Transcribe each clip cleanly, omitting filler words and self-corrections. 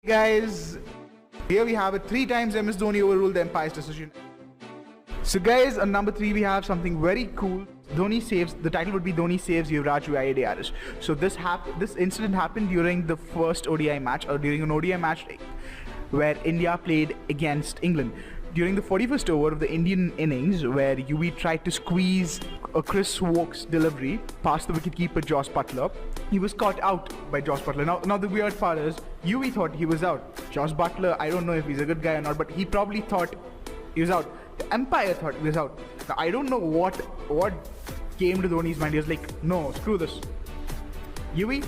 Guys, here we have it. 3 times Ms Dhoni overruled the umpire's decision. So guys, on number 3 we have something very cool. Dhoni saves, the title would be Dhoni saves Yuvraj via DRS. So this incident happened during the first ODI match, or during an ODI match where India played against England. During the 41st over of the Indian innings, where UV tried to squeeze a Chris Woakes delivery past the wicketkeeper Jos Buttler, he was caught out by Jos Buttler. Now the weird part is, UV thought he was out. Jos Buttler, I don't know if he's a good guy or not, but he probably thought he was out. The umpire thought he was out. Now I don't know what came to Dhoni's mind. He was like, no, screw this. UV,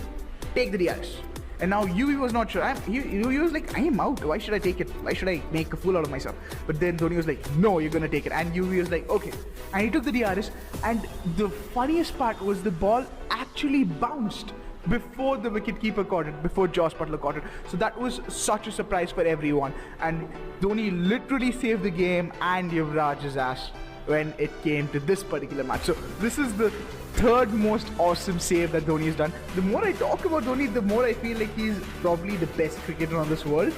take the DRS. And now UV was not sure. He was like, I am out. Why should I take it? Why should I make a fool out of myself? But then Dhoni was like, no, you're gonna take it. And UV was like, okay. And he took the DRS. And the funniest part was the ball actually bounced before the wicketkeeper caught it, before Jos Buttler caught it. So that was such a surprise for everyone. And Dhoni literally saved the game and Yuvraj's ass when it came to this particular match. So this is the third most awesome save that Dhoni has done. The more I talk about Dhoni, the more I feel like he's probably the best cricketer on this world.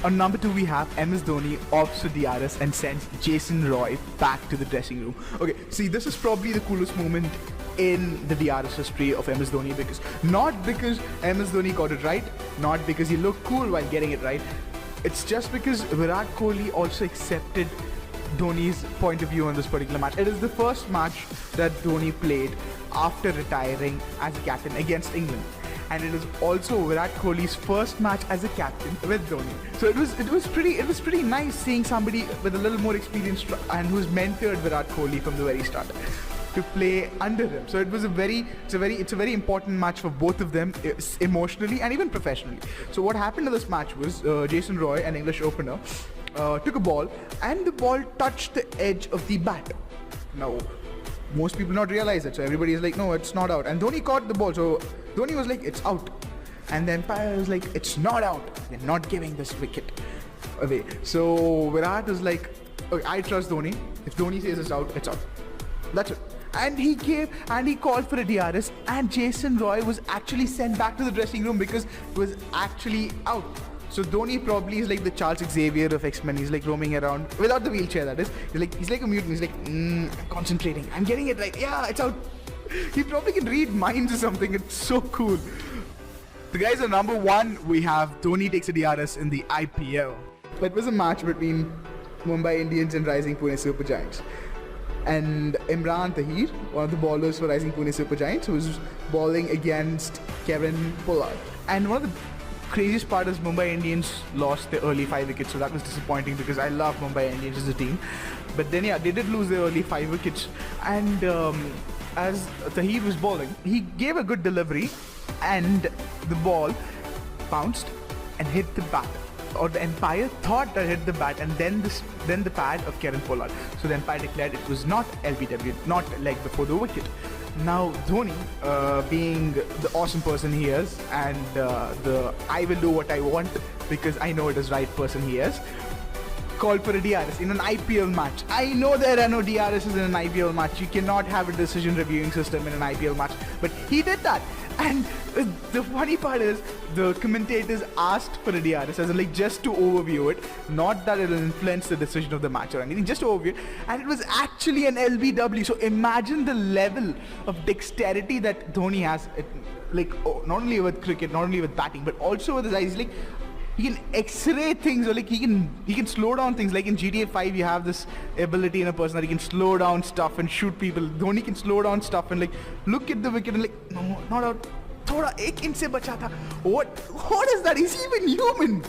On number 2 we have Ms Dhoni opts for DRS and sends Jason Roy back to the dressing room. Okay, see, this is probably the coolest moment in the DRS history of Ms Dhoni, not because Ms Dhoni got it right, not because he looked cool while getting it right. It's just because Virat Kohli also accepted Dhoni's point of view on this particular match. It is the first match that Dhoni played after retiring as a captain against England, and it is also Virat Kohli's first match as a captain with Dhoni. So it was pretty nice seeing somebody with a little more experience and who's mentored Virat Kohli from the very start to play under him. So it's a very important match for both of them, emotionally and even professionally. So what happened in this match was Jason Roy, an English opener, took a ball and the ball touched the edge of the bat. Now, most people not realize it, so everybody is like, no, it's not out. And Dhoni caught the ball, so Dhoni was like, it's out. And the umpire was like, it's not out. They're not giving this wicket away. So Virat is like, okay, I trust Dhoni. If Dhoni says it's out, it's out. That's it. And he called for a DRS, and Jason Roy was actually sent back to the dressing room because it was actually out. So Dhoni probably is like the Charles Xavier of X-Men. He's like roaming around without the wheelchair, that is. He's like a mutant. He's like, I'm concentrating. I'm getting it right. Yeah, it's out. He probably can read minds or something. It's so cool. The guys are number 1. We have Dhoni takes a DRS in the IPL. It was a match between Mumbai Indians and Rising Pune Super Giants. And Imran Tahir, one of the bowlers for Rising Pune Super Giants, who was bowling against Kevin Pollard. And one of the craziest part is Mumbai Indians lost their early 5 wickets, so that was disappointing because I love Mumbai Indians as a team. But then yeah, they did lose their early 5 wickets. And as Tahir was bowling, he gave a good delivery and the ball bounced and hit the bat. Or the umpire thought that hit the bat and then the pad of Kevin Pollard. So the umpire declared it was not LBW, not leg before the wicket. Now Dhoni, being the awesome person he is, and the I will do what I want because I know it is right person he is, called for a DRS in an IPL match. I know there are no DRSs in an IPL match. You cannot have a decision reviewing system in an IPL match, but he did that. And the funny part is, the commentators asked for a DRS, as in like just to overview it, not that it will influence the decision of the match or anything, just to overview it. And it was actually an LBW. So imagine the level of dexterity that Dhoni has, not only with cricket, not only with batting, but also with his eyes. Like, he can X-ray things, or like he can slow down things. Like in GTA 5, you have this ability in a person that he can slow down stuff and shoot people. Dhoni can slow down stuff and like look at the wicket and like, no, not out. Thoda ek inch se bacha tha. What is that? He's even human.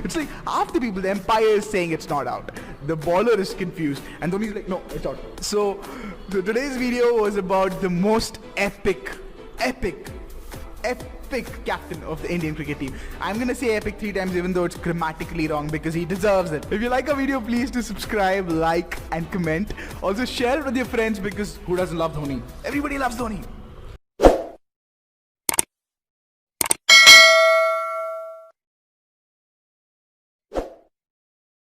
It's like half the people, the umpire is saying it's not out. The bowler is confused and Dhoni's like, no, it's out. So today's video was about the most epic captain of the Indian cricket team. I'm gonna say epic 3 times even though it's grammatically wrong because he deserves it. If you like our video, please do subscribe, like and comment. Also share it with your friends because who doesn't love Dhoni? Everybody loves Dhoni.